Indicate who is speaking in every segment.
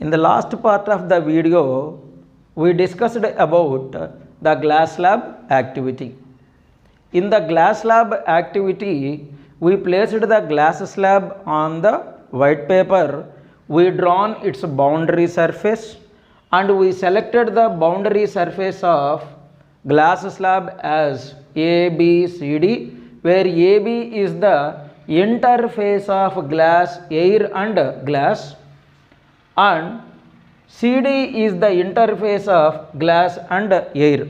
Speaker 1: In the last part of the video, we discussed about the glass slab activity. In the glass slab activity, we placed the glass slab on the white paper, we drawn its boundary surface, and we selected the boundary surface of glass slab as ABCD, where AB is the interface of glass, air and glass, and CD is the interface of glass and air.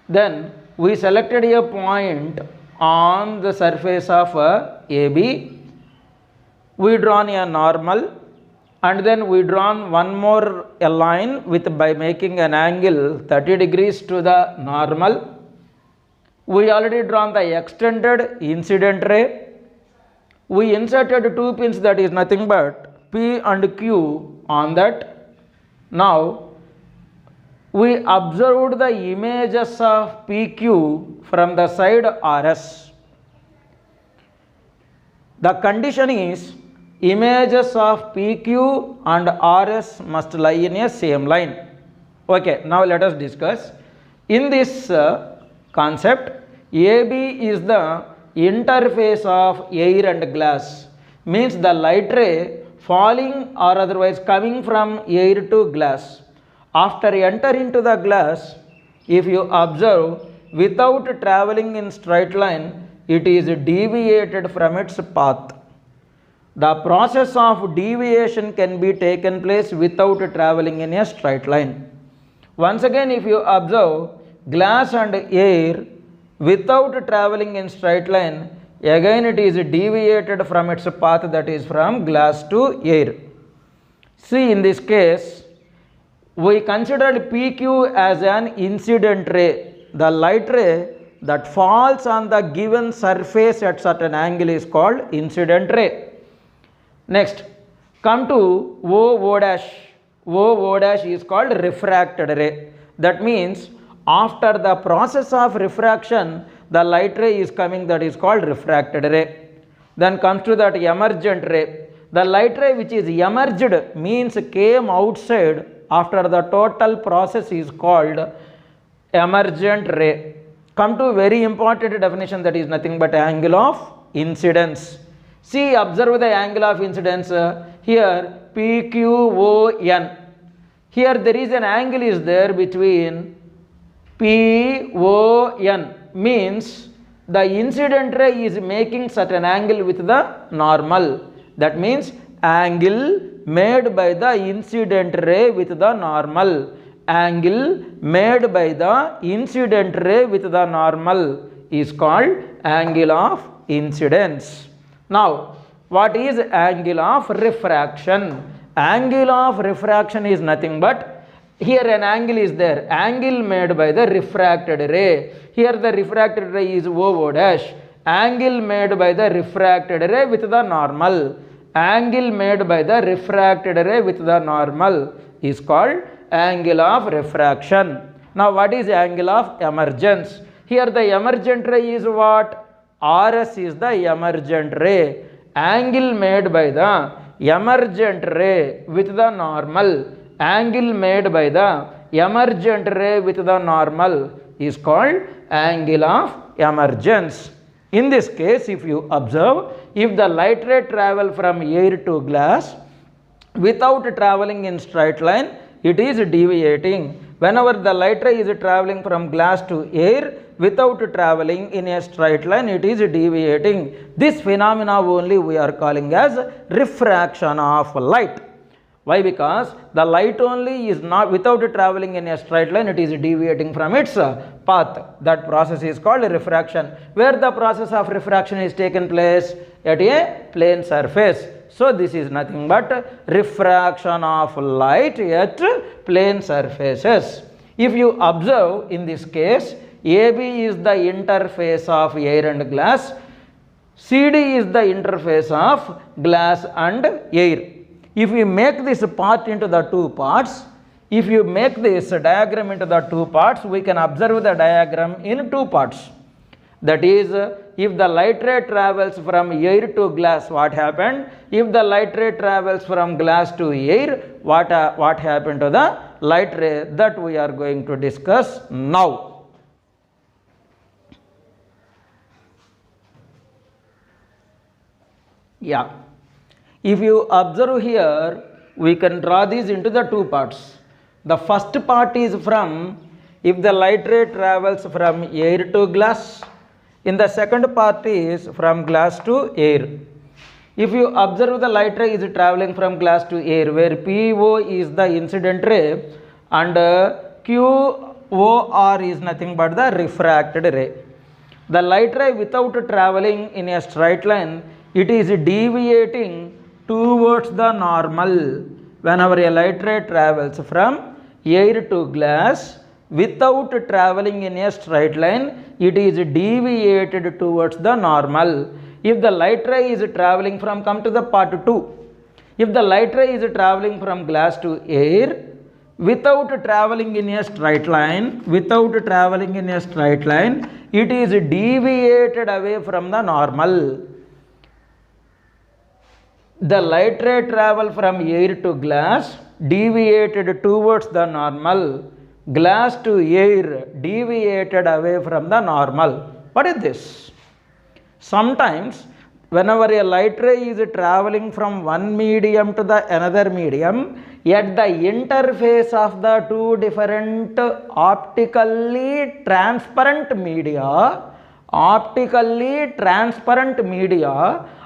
Speaker 1: Then we selected a point on the surface of AB. We drawn a normal, and then we drawn one more a line with by making an angle 30 degrees to the normal. We already drawn the extended incident ray. We inserted two pins, that is nothing but P and Q on that. Now we observed the images of PQ from the side RS. The condition is images of PQ and RS must lie in a same line. Okay, now let us discuss. In this concept, AB is the interface of air and glass, means the light ray falling or otherwise coming from air to glass. After enter into the glass, if you observe, without traveling in straight line, it is deviated from its path. The process of deviation can be taken place without traveling in a straight line. Once again, if you observe, glass and air without traveling in straight line, again it is deviated from its path, that is from glass to air. See, in this case, we considered PQ as an incident ray, the light ray that falls on the given surface at certain angle is called incident ray. Next, come to OO dash. OO dash is called refracted ray. That means after the process of refraction, the light ray is coming, that is called refracted ray. Then comes to that emergent ray. The light ray which is emerged means came outside after the total process is called emergent ray. Come to very important definition, that is nothing but angle of incidence. See, observe the angle of incidence here, PQON. Here there is an angle is there between PON, means the incident ray is making certain angle with the normal. That means angle made by the incident ray with the normal. Angle made by the incident ray with the normal is called angle of incidence. Now, what is angle of refraction? Angle of refraction is nothing but, here an angle is there, angle made by the refracted ray. Here the refracted ray is OO dash. Angle made by the refracted ray with the normal. Angle made by the refracted ray with the normal is called angle of refraction. Now what is angle of emergence? Here the emergent ray is what? RS is the emergent ray. Angle made by the emergent ray with the normal. Angle made by the emergent ray with the normal is called angle of emergence. In this case, if you observe, if the light ray travel from air to glass without traveling in straight line, it is deviating. Whenever the light ray is traveling from glass to air without traveling in a straight line, it is deviating. This phenomena only we are calling as refraction of light. Why? Because the light only is not without traveling in a straight line, it is deviating from its path. That process is called refraction. Where the process of refraction is taken place? At a plane surface. So this is nothing but refraction of light at plane surfaces. If you observe, in this case, AB is the interface of air and glass, CD is the interface of glass and air. If we make this part into the two parts, if you make this diagram into the two parts, we can observe the diagram in two parts. That is, if the light ray travels from air to glass, what happened? If the light ray travels from glass to air, what happened to the light ray? That we are going to discuss now. Yeah. If you observe here, we can draw these into the two parts. The first part is from, if the light ray travels from air to glass. In the second part is from glass to air. If you observe, the light ray is traveling from glass to air, where PO is the incident ray and QOR is nothing but the refracted ray. The light ray, without traveling in a straight line, it is deviating towards the normal. Whenever a light ray travels from air to glass, without traveling in a straight line, it is deviated towards the normal. If the light ray is traveling from, come to the part 2. If the light ray is traveling from glass to air, without traveling in a straight line, it is deviated away from the normal. The light ray travel from air to glass, deviated towards the normal. Glass to air, deviated away from the normal. What is this? Sometimes whenever a light ray is traveling from one medium to the another medium, at the interface of the two different optically transparent media,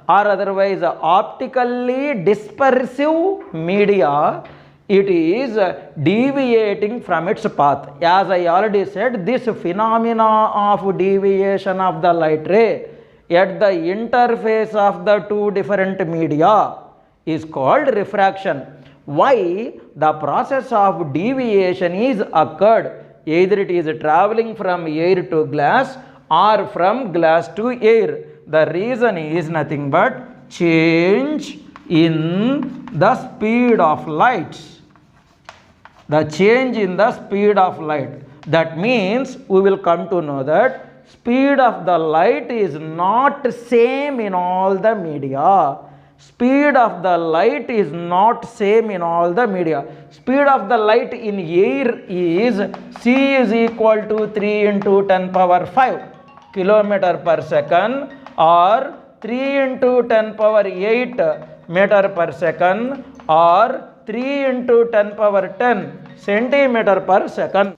Speaker 1: or otherwise optically dispersive media, it is deviating from its path. As I already said, this phenomena of deviation of the light ray at the interface of the two different media is called refraction. Why? The process of deviation is occurred, either it is traveling from air to glass or from glass to air. The reason is nothing but change in the speed of light. The change in the speed of light. That means we will come to know that speed of the light is not same in all the media. Speed of the light is not same in all the media. Speed of the light in air is c is equal to 3 into 10 power 5 kilometer per second, or 3 into 10 power 8 meter per second, or 3 into 10 power 10 centimeter per second.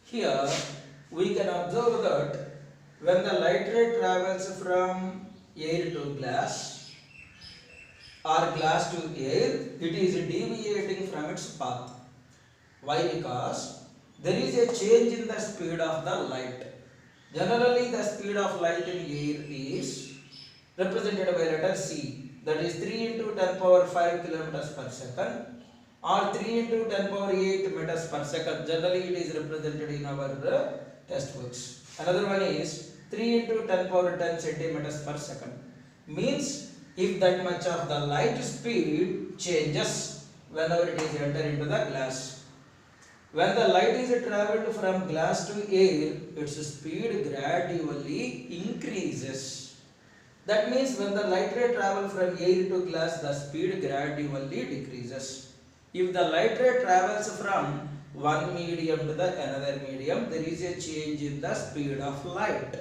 Speaker 1: Here we can observe that when the light ray travels from air to glass or glass to air, it is deviating from its path. Why? Because there is a change in the speed of the light. Generally, the speed of light in air is represented by letter C, that is 3 into 10 power 5 kilometers per second, or 3 into 10 power 8 meters per second. Generally, it is represented in our textbooks. Another one is 3 into 10 power 10 centimeters per second. Means if that much of the light speed changes whenever it is entered into the glass. When the light is travelled from glass to air, its speed gradually increases. That means when the light ray travels from air to glass, the speed gradually decreases. If the light ray travels from one medium to the another medium, there is a change in the speed of light.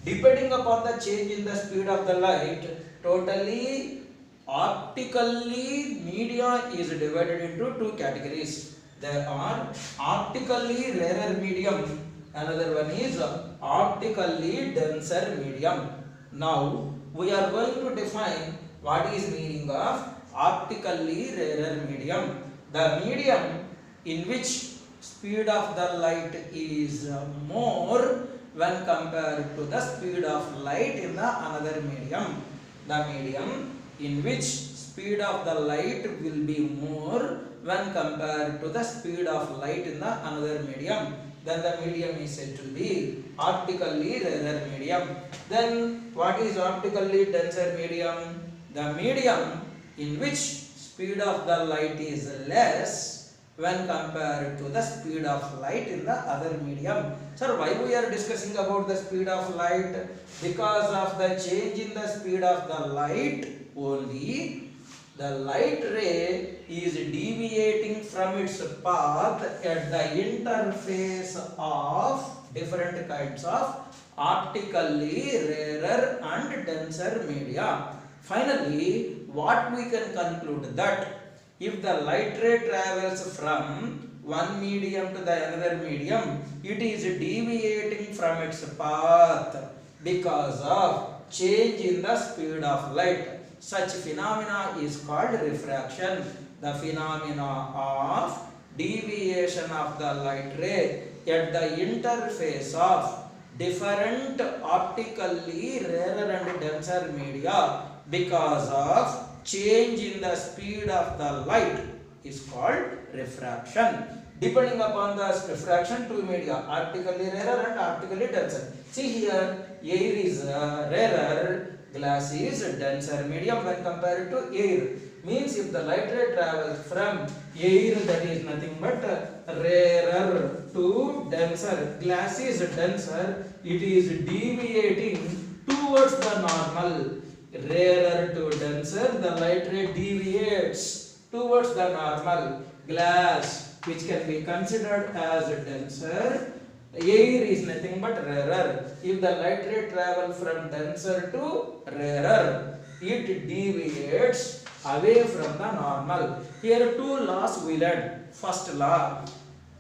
Speaker 1: Depending upon the change in the speed of the light, totally optically media is divided into two categories. There are optically rarer medium, another one is optically denser medium. Now we are going to define what is meaning of optically rarer medium. The medium in which speed of the light is more when compared to the speed of light in the another medium. The medium in which speed of the light will be more when compared to the speed of light in the another medium, then the medium is said to be optically rarer medium. Then what is optically denser medium? The medium in which speed of the light is less when compared to the speed of light in the other medium. Sir, why we are discussing about the speed of light? Because of the change in the speed of the light only, the light ray is deviating from its path at the interface of different kinds of optically rarer and denser media. Finally, what we can conclude that if the light ray travels from one medium to the another medium, it is deviating from its path because of change in the speed of light. Such phenomena is called refraction. The phenomena of deviation of the light ray at the interface of different optically rarer and denser media because of change in the speed of the light is called refraction. Depending upon the refraction, two media, optically rarer and optically denser. See here, air is rarer, glass is denser medium when compared to air. Means if the light ray travels from air, that is nothing but rarer to denser, glass is denser, it is deviating towards the normal. Rarer to denser, the light ray deviates towards the normal. Glass, which can be considered as denser, air is nothing but rarer. If the light ray travels from denser to rarer, it deviates away from the normal. Here two laws we learned. First law,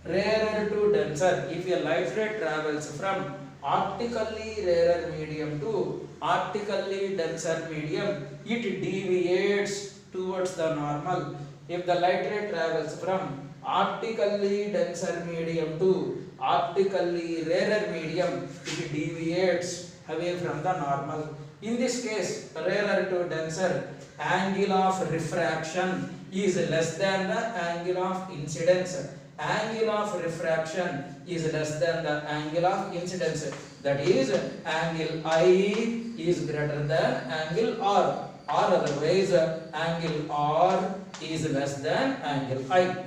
Speaker 1: rarer to denser. If a light ray travels from optically rarer medium to optically denser medium, it deviates towards the normal. If the light ray travels from optically denser medium to optically rarer medium, it deviates away from the normal. In this case, rarer to denser, angle of refraction is less than the angle of incidence. Angle of refraction is less than the angle of incidence. That is, angle I is greater than angle R, or otherwise angle R is less than angle I.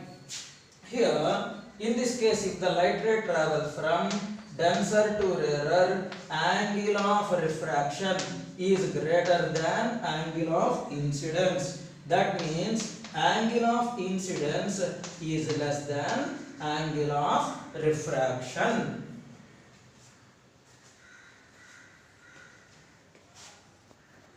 Speaker 1: Here, in this case, if the light ray travels from denser to rarer, angle of refraction is greater than angle of incidence. That means angle of incidence is less than angle of refraction.